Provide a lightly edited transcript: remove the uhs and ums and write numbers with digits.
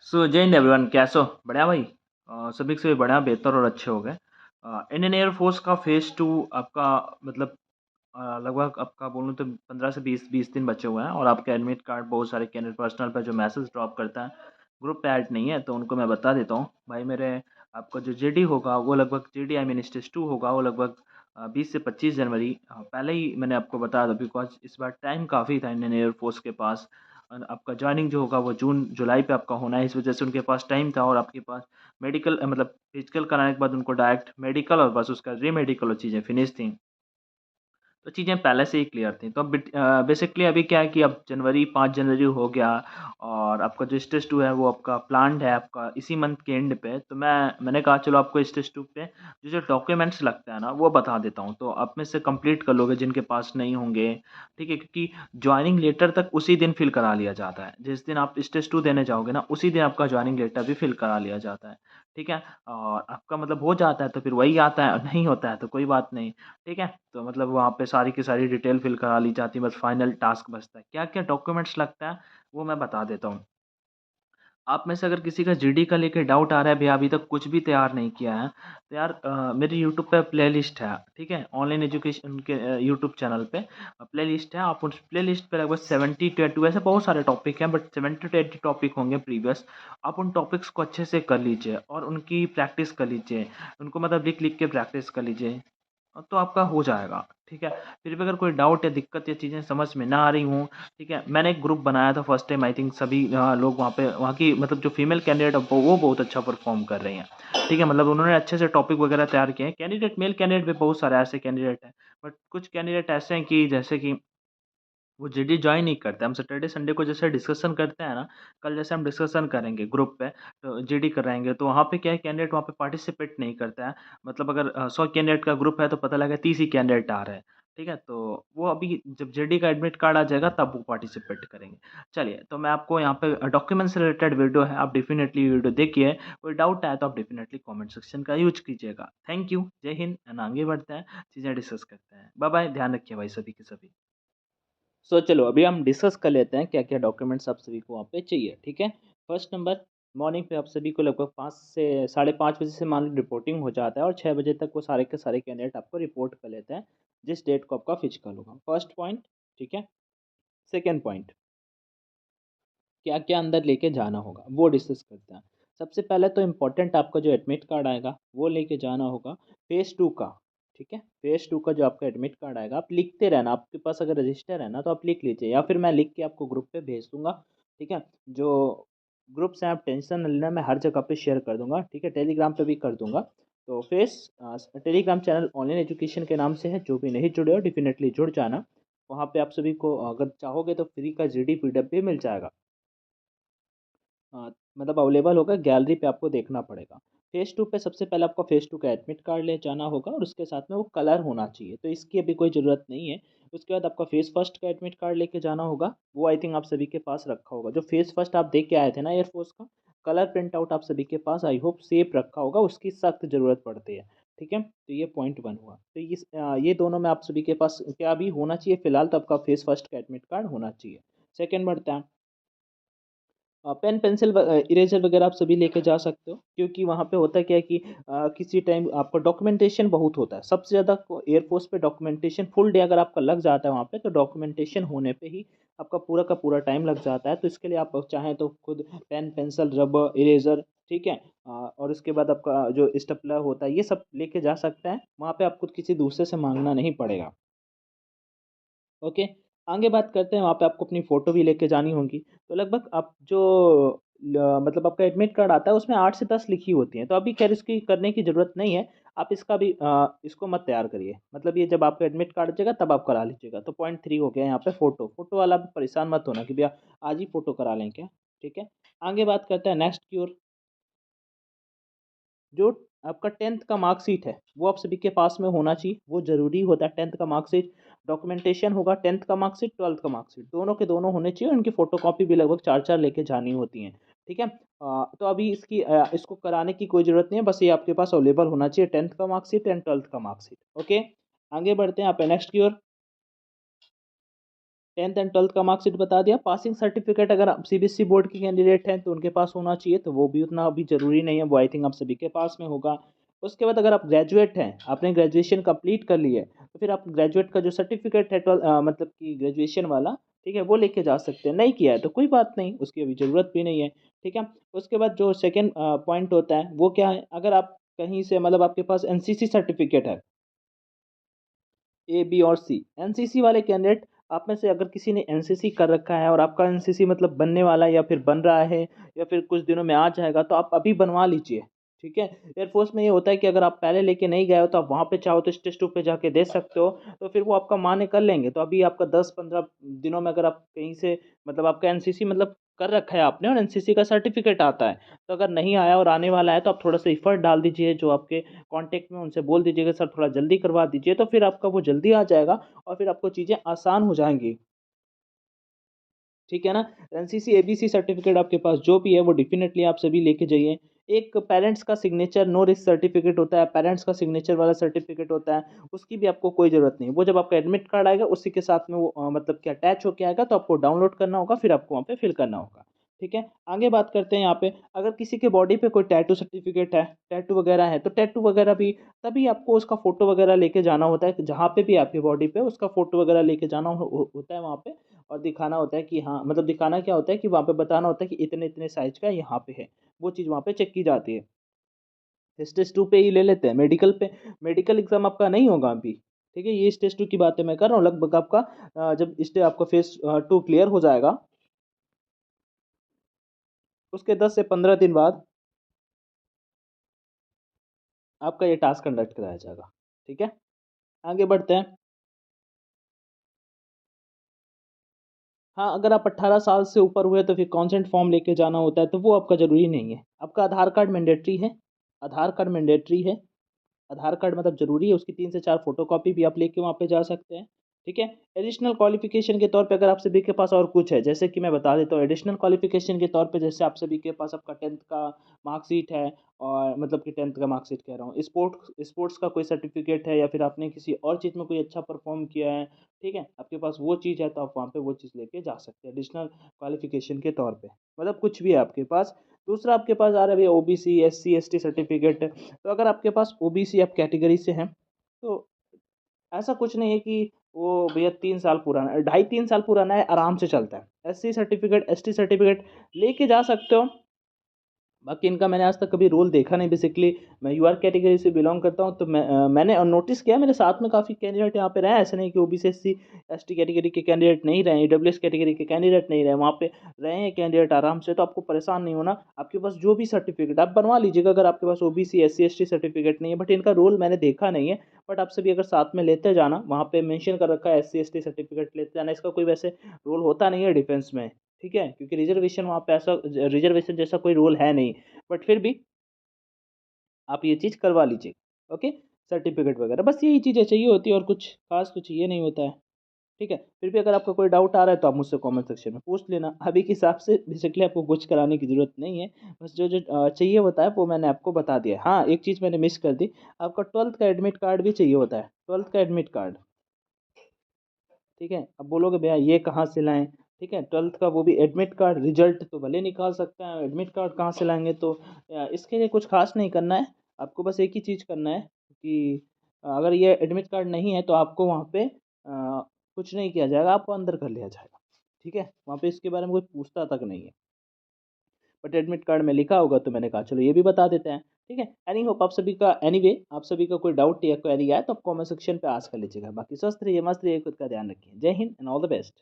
जय हिंद एवरीवन, कैसे हो? बढ़िया भाई। सभी से बढ़िया, बेहतर और अच्छे हो गए। इंडियन एयरफोर्स का फेज़ 2 आपका मतलब लगभग आपका बोलूँ तो 15 से 20 दिन बचे हुए हैं और आपके एडमिट कार्ड बहुत सारे कैंडिडेट पर्सनल पे जो मैसेज ड्रॉप करता है, ग्रुप पे ऐड नहीं है, तो उनको मैं बता देता हूँ। भाई मेरे आपका जो जेडी होगा वो लगभग जेडी आई मीन स्टेज 2 होगा, वो लगभग 20 से 25 जनवरी पहले ही मैंने आपको बताया था, बिकॉज़ इस बार टाइम काफ़ी था इंडियन एयरफोर्स के पास। आपका जॉइनिंग जो होगा वो जून जुलाई पे आपका होना है, इस वजह से उनके पास टाइम था और आपके पास मेडिकल मतलब फिजिकल कराने के बाद उनको डायरेक्ट मेडिकल और बस उसका री मेडिकल और चीज़ें फिनिश थी। तो चीज़ें पहले से ही क्लियर थी। तो अब बेसिकली अभी क्या है कि अब 5 जनवरी हो गया और आपका जो स्टेज 2 है वो आपका प्लान्ड है आपका इसी मंथ के एंड पे। तो मैंने कहा चलो आपको स्टेज 2 पे जो डॉक्यूमेंट्स लगते हैं ना वो बता देता हूँ। तो आप में से कंप्लीट कर लोगे जिनके पास नहीं होंगे, ठीक है? क्योंकि जॉइनिंग लेटर तक उसी दिन फिल करा लिया जाता है। जिस दिन आप स्टेज 2 देने जाओगे ना उसी दिन आपका जॉइनिंग लेटर भी फिल करा लिया जाता है, ठीक है? और आपका मतलब हो जाता है तो फिर वही आता है और नहीं होता है तो कोई बात नहीं। ठीक है? तो मतलब वहाँ पे सारी की सारी डिटेल फिल करा ली जाती है, बस फाइनल टास्क बचता है। क्या-क्या डॉक्यूमेंट्स लगता है, वो मैं बता देता हूँ। आप में से अगर किसी का जीडी का लेके डाउट आ रहा है, भैया अभी तक कुछ भी तैयार नहीं किया है, तो यार मेरे यूट्यूब पे प्लेलिस्ट है, ठीक है? ऑनलाइन एजुकेशन के यूट्यूब चैनल पे प्लेलिस्ट है, आप उस प्लेलिस्ट पे लगभग 70 टू 80 वैसे बहुत सारे टॉपिक हैं, बट 70 टू 80 टॉपिक होंगे प्रीवियस। आप उन टॉपिक्स को अच्छे से कर लीजिए और उनकी प्रैक्टिस कर लीजिए। उनको मतलब लिख-लिख के प्रैक्टिस कर लीजिए। तो आपका हो जाएगा, ठीक है? फिर भी अगर कोई डाउट या दिक्कत या चीज़ें समझ में ना आ रही हों, ठीक है? मैंने एक ग्रुप बनाया था फर्स्ट टाइम, आई थिंक सभी लोग वहाँ पे वहाँ की मतलब जो फीमेल कैंडिडेट है वो बहुत अच्छा परफ़ॉर्म कर रही हैं, ठीक है? मतलब उन्होंने अच्छे से टॉपिक वगैरह तैयार किए हैं। कैंडिडेट मेल कैंडिडेट भी बहुत सारे ऐसे कैंडिडेट हैं, बट कुछ कैंडिडेट ऐसे हैं कि जैसे कि वो जीडी जॉइन नहीं करते। हम सैटरडे संडे को जैसे डिस्कशन करते हैं ना, कल जैसे हम डिस्कशन करेंगे ग्रुप पे, तो जीडी कराएँगे, तो वहाँ पे क्या है कैंडिडेट वहाँ पे पार्टिसिपेट नहीं करता है। मतलब अगर 100 कैंडिडेट का ग्रुप है तो पता लगा 30 ही कैंडिडेट आ रहे हैं, ठीक है? तो वो अभी जब जीडी का एडमिट कार्ड आ जाएगा तब वो पार्टिसिपेट करेंगे। चलिए, तो मैं आपको यहाँ पे डॉक्यूमेंट से रिलेटेड वीडियो है, आप डेफ़िनेटली वीडियो देखिए। कोई डाउट आए तो आप डेफ़िनेटली कमेंट सेक्शन का यूज़ कीजिएगा। थैंक यू, जय हिंद एंड आगे बढ़ते हैं, चीज़ें डिस्कस करते हैं। बाय-बाय, ध्यान रखिए भाई सभी के सभी। चलो अभी हम डिस्कस कर लेते हैं क्या-क्या डॉक्यूमेंट्स आप सभी को वहाँ पे चाहिए, ठीक है? फर्स्ट नंबर मॉर्निंग पे आप सभी को लगभग 5 से साढ़े 5 बजे से मान लो रिपोर्टिंग हो जाता है और 6 बजे तक वो सारे के सारे कैंडिडेट आपको रिपोर्ट कर लेते हैं, जिस डेट को आपका फिजिकल होगा। फर्स्ट पॉइंट, ठीक है? सेकंड पॉइंट, क्या-क्या अंदर लेके जाना होगा, वो डिस्कस करते हैं। सबसे पहले तो इम्पोर्टेंट आपका जो एडमिट कार्ड आएगा, वो लेके जाना होगा फेज़ 2 का, ठीक है? फेज़ 2 का जो आपका एडमिट कार्ड आएगा, आप लिखते रहना, आपके पास अगर रजिस्टर है ना, तो आप लिख लीजिए या फिर मैं लिख के आपको ग्रुप पे भेज दूँगा, ठीक है? जो ग्रुप्स हैं, आप टेंशन ना लेना, मैं हर जगह पे शेयर कर दूँगा, ठीक है? टेलीग्राम पे भी कर दूँगा। तो टेलीग्राम चैनल ऑनलाइन एजुकेशन के नाम से है, जो भी नहीं जुड़े हो डेफ़िनेटली जुड़ जाना। वहाँ पे आप सभी को अगर चाहोगे तो फ्री का जीडी पीडीएफ भी मिल जाएगा। मतलब अवेलेबल होगा, गैलरी पे आपको देखना पड़ेगा। फ़ेज़ 2 पे सबसे पहले आपको फ़ेज़ 2 का एडमिट कार्ड ले जाना होगा और उसके साथ में वो कलर होना चाहिए, तो इसकी अभी कोई ज़रूरत नहीं है। उसके बाद आपका फ़ेज़ फर्स्ट का एडमिट कार्ड लेके जाना होगा, वो आई थिंक आप सभी के पास रखा होगा। जो फ़ेज़ फर्स्ट आप देख के आए थे ना एयरफ़ोर्स का, कलर प्रिंट आउट आप सभी के पास आई होप सेफ रखा होगा, उसकी सख्त ज़रूरत पड़ती है, ठीक है? तो ये पॉइंट 1 हुआ। तो ये दोनों में आप सभी के पास क्या अभी होना चाहिए फिलहाल तो आपका फ़ेज़ फर्स्ट का एडमिट कार्ड होना चाहिए। सेकंड बढ़ते हैं पेन पेंसिल इरेज़र वगैरह आप सभी लेके जा सकते हो क्योंकि वहाँ पे होता क्या है कि किसी टाइम आपका डॉक्यूमेंटेशन बहुत होता है। सबसे ज़्यादा को एयरफ़ोर्स पे डॉक्यूमेंटेशन फुल डे अगर आपका लग जाता है वहाँ पे तो डॉक्यूमेंटेशन होने पे ही आपका पूरा का पूरा टाइम लग जाता है। तो इसके लिए आप चाहें तो खुद पेन, पेंसिल, रबर, इरेज़र ठीक है? और उसके बाद आपका जो स्टेपलर होता है ये सब लेके जा सकते हैं। वहाँ पे आपको किसी दूसरे से माँगना नहीं पड़ेगा। ओके, आगे बात करते हैं वहाँ पे आपको अपनी फ़ोटो भी लेके जानी होगी। तो लगभग आप जो मतलब आपका एडमिट कार्ड आता है उसमें 8 से 10 लिखी होती हैं। तो अभी ख़ैर इसकी करने की ज़रूरत नहीं है। आप इसका भी इसको मत तैयार करिए। मतलब ये जब आपका एडमिट कार्ड आ जाएगा तब आप करा लीजिएगा। तो पॉइंट 3 हो गया यहाँ पे फ़ोटो। फ़ोटो वाला भी परेशान मत होना कि भैया आज ही फ़ोटो करा लें क्या? ठीक है। आगे बात करते हैं नेक्स्ट की ओर। जो आपका 10th का मार्कशीट है, वो आप सभी के पास में होना चाहिए, वो ज़रूरी होता है 10th का मार्कशीट, डॉक्यूमेंटेशन होगा 10th का मार्कशीट, 12th का मार्कशीट, दोनों के दोनों होने चाहिए, उनकी फ़ोटोकॉपी भी लगभग 4-4 लेके जानी होती हैं, ठीक है? तो अभी इसको कराने की कोई ज़रूरत नहीं है, बस ये आपके पास अवेलेबल होना चाहिए 10th का मार्कशीट एंड 12th का मार्कशीट, ओके? आगे बढ़ते हैं आप नेक्स्ट की ओर। 10th एंड 12th का मार्कशीट बता दिया। पासिंग सर्टिफिकेट अगर आप सीबीएसई बोर्ड के कैंडिडेट हैं तो उनके पास होना चाहिए, तो वो भी उतना अभी ज़रूरी नहीं है, वो आई थिंक आप सभी के पास में होगा। उसके बाद अगर आप ग्रेजुएट हैं, आपने ग्रेजुएशन कंप्लीट कर ली है, तो फिर आप ग्रेजुएट का जो सर्टिफिकेट है मतलब कि ग्रेजुएशन वाला, ठीक है, वो लेके जा सकते हैं। नहीं किया है तो कोई बात नहीं, उसकी अभी ज़रूरत भी नहीं है, ठीक है। उसके बाद जो सेकेंड पॉइंट होता है वो क्या है, अगर आप कहीं से मतलब आपके पास एनसीसी सर्टिफिकेट है, ए बी और सी, एनसीसी वाले कैंडिडेट, आप में से अगर किसी ने एनसीसी कर रखा है और आपका एनसीसी मतलब बनने वाला है या फिर बन रहा है या फिर कुछ दिनों में आ जाएगा, तो आप अभी बनवा लीजिए, ठीक है। एयरफोर्स में ये होता है कि अगर आप पहले लेके नहीं गए हो तो आप वहाँ पे चाहो तो स्टेज 2 पे जाके दे सकते हो, तो फिर वो आपका मान्य कर लेंगे। तो अभी आपका 10-15 दिनों में अगर आप कहीं से मतलब आपका एनसीसी मतलब कर रखा है आपने और एनसीसी का सर्टिफिकेट आता है, तो अगर नहीं आया और आने वाला है तो आप थोड़ा सा एफर्ट डाल दीजिए, जो आपके कांटेक्ट में उनसे बोल दीजिएगा सर थोड़ा जल्दी करवा दीजिए, तो फिर आपका वो जल्दी आ जाएगा और फिर आपको चीज़ें आसान हो जाएंगी, ठीक है ना। एनसीसी एबीसी सर्टिफिकेट आपके पास जो भी है वो डेफिनेटली आप सभी लेके जाइए। एक पेरेंट्स का सिग्नेचर नो रिस्क सर्टिफिकेट होता है, पेरेंट्स का सिग्नेचर वाला सर्टिफिकेट होता है, उसकी भी आपको कोई ज़रूरत नहीं। वो जब आपका एडमिट कार्ड आएगा उसी के साथ में वो मतलब कि अटैच होके आएगा, तो आपको डाउनलोड करना होगा, फिर आपको वहाँ पे फिल करना होगा, ठीक है। आगे बात करते हैं यहाँ पे, अगर किसी के बॉडी पे कोई टैटू सर्टिफिकेट है, टैटू वगैरह है, तो टैटू वगैरह भी तभी आपको उसका फोटो वगैरह लेके जाना होता है, कि जहाँ पे भी आपकी बॉडी पे उसका फोटो वगैरह लेके जाना होता है वहाँ पे, और दिखाना होता है कि हाँ मतलब दिखाना क्या होता है कि वहाँ पे बताना होता है कि इतने इतने साइज का यहाँ पे है, वो चीज़ वहाँ पे चेक की जाती है। स्टेज 2 पे ही ले लेते हैं, मेडिकल पे मेडिकल एग्जाम आपका नहीं होगा अभी, ठीक है। ये स्टेज 2 की बातें मैं कर रहा हूँ, लगभग आपका जब स्टे आपका फेज 2 क्लियर हो जाएगा, उसके 10 से 15 दिन बाद आपका ये टास्क कंडक्ट कराया जाएगा, ठीक है। आगे बढ़ते हैं। हाँ, अगर आप 18 साल से ऊपर हुए तो फिर कॉन्सेंट फॉर्म लेके जाना होता है, तो वो आपका ज़रूरी नहीं है। आपका आधार कार्ड मैंडेटरी है, आधार कार्ड मैंडेटरी है, आधार कार्ड मतलब ज़रूरी है, उसकी 3 से 4 फोटोकॉपी भी आप लेके वहाँ पे जा सकते हैं, ठीक है। एडिशनल क्वालिफिकेशन के तौर पे अगर आप सभी के पास और कुछ है, जैसे कि मैं बता देता हूँ, एडिशनल क्वालिफिकेशन के तौर पे जैसे आप सभी के पास आपका 10th का मार्कशीट है, और मतलब कि 10th का मार्कशीट कह रहा हूँ, स्पोर्ट्स का कोई सर्टिफिकेट है, या फिर आपने किसी और चीज़ में कोई अच्छा परफॉर्म किया है, ठीक है, आपके पास वो चीज़ है, तो आप वहाँ पे वो चीज़ लेके जा सकते हैं एडिशनल क्वालिफिकेशन के तौर पे, मतलब कुछ भी है आपके पास। दूसरा आपके पास आ रहा है भैया ओबीसी एससी एसटी सर्टिफिकेट। तो अगर आपके पास ओबीसी आप कैटेगरी से हैं, तो ऐसा कुछ नहीं है कि वो भैया 3 साल पुराना है, 2.5-3 साल पुराना है, आराम से चलता है। एससी सर्टिफिकेट एसटी सर्टिफिकेट लेके जा सकते हो। बाकी इनका मैंने आज तक कभी रोल देखा नहीं, बेसिकली मैं यूआर कैटेगरी से बिलोंग करता हूँ, तो मैंने नोटिस किया, मेरे साथ में काफ़ी कैंडिडेट यहाँ पे रहे, ऐसे नहीं कि ओबीसी एससी एसटी कैटेगरी के कैंडिडेट नहीं रहे, ईडब्ल्यूएस कैटेगरी के कैंडिडेट नहीं रहे, वहाँ पे रहे हैं कैंडिडेट आराम से। तो आपको परेशान नहीं होना, आपके पास जो भी सर्टिफिकेट आप बनवा लीजिएगा, अगर आपके पास ओबीसी एससी एसटी सर्टिफिकेट नहीं है, बट इनका रोल मैंने देखा नहीं है। बट आप सभी अगर साथ में लेते जाना, वहाँ पे मेंशन कर रखा है एससी एसटी सर्टिफिकेट लेते जाना, इसका कोई वैसे रोल होता नहीं है डिफेंस में, ठीक है, क्योंकि रिजर्वेशन वहाँ पे ऐसा रिजर्वेशन जैसा कोई रोल है नहीं, बट फिर भी आप ये चीज़ करवा लीजिए, ओके। सर्टिफिकेट वगैरह बस यही चीज़ें चाहिए होती है, और कुछ खास तो चाहिए नहीं होता है, ठीक है। फिर भी अगर आपका कोई डाउट आ रहा है तो आप मुझसे कमेंट सेक्शन में पूछ लेना, अभी के हिसाब से बेसिकली आपको कुछ कराने की ज़रूरत नहीं है। बस जो जो चाहिए होता है वो मैंने आपको बता दिया है। हाँ, एक चीज़ मैंने मिस कर दी, आपका 12th का एडमिट कार्ड भी चाहिए होता है, 12th का एडमिट कार्ड, ठीक है। अब बोलोगे भैया ये कहाँ से लाएं, ठीक है, 12th का वो भी एडमिट कार्ड, रिजल्ट तो भले निकाल सकते हैं, एडमिट कार्ड कहाँ से लाएंगे, तो इसके लिए कुछ खास नहीं करना है। आपको बस एक ही चीज़ करना है कि अगर ये एडमिट कार्ड नहीं है तो आपको वहाँ पे कुछ नहीं किया जाएगा, आपको अंदर कर लिया जाएगा, ठीक है। वहाँ पे इसके बारे में कोई पूछता तक नहीं है, बट एडमिट कार्ड में लिखा होगा, तो मैंने कहा चलो ये भी बता देते हैं, ठीक है। एनी होप आप सभी का एनीवे आप सभी का कोई डाउट या क्वेरी आए तो आप कमेंट सेक्शन पे आस्क कर लीजिएगा। बाकी स्वस्थ रहिए, मस्त रहिए, खुद का ध्यान रखिए। जय Hind and all the best.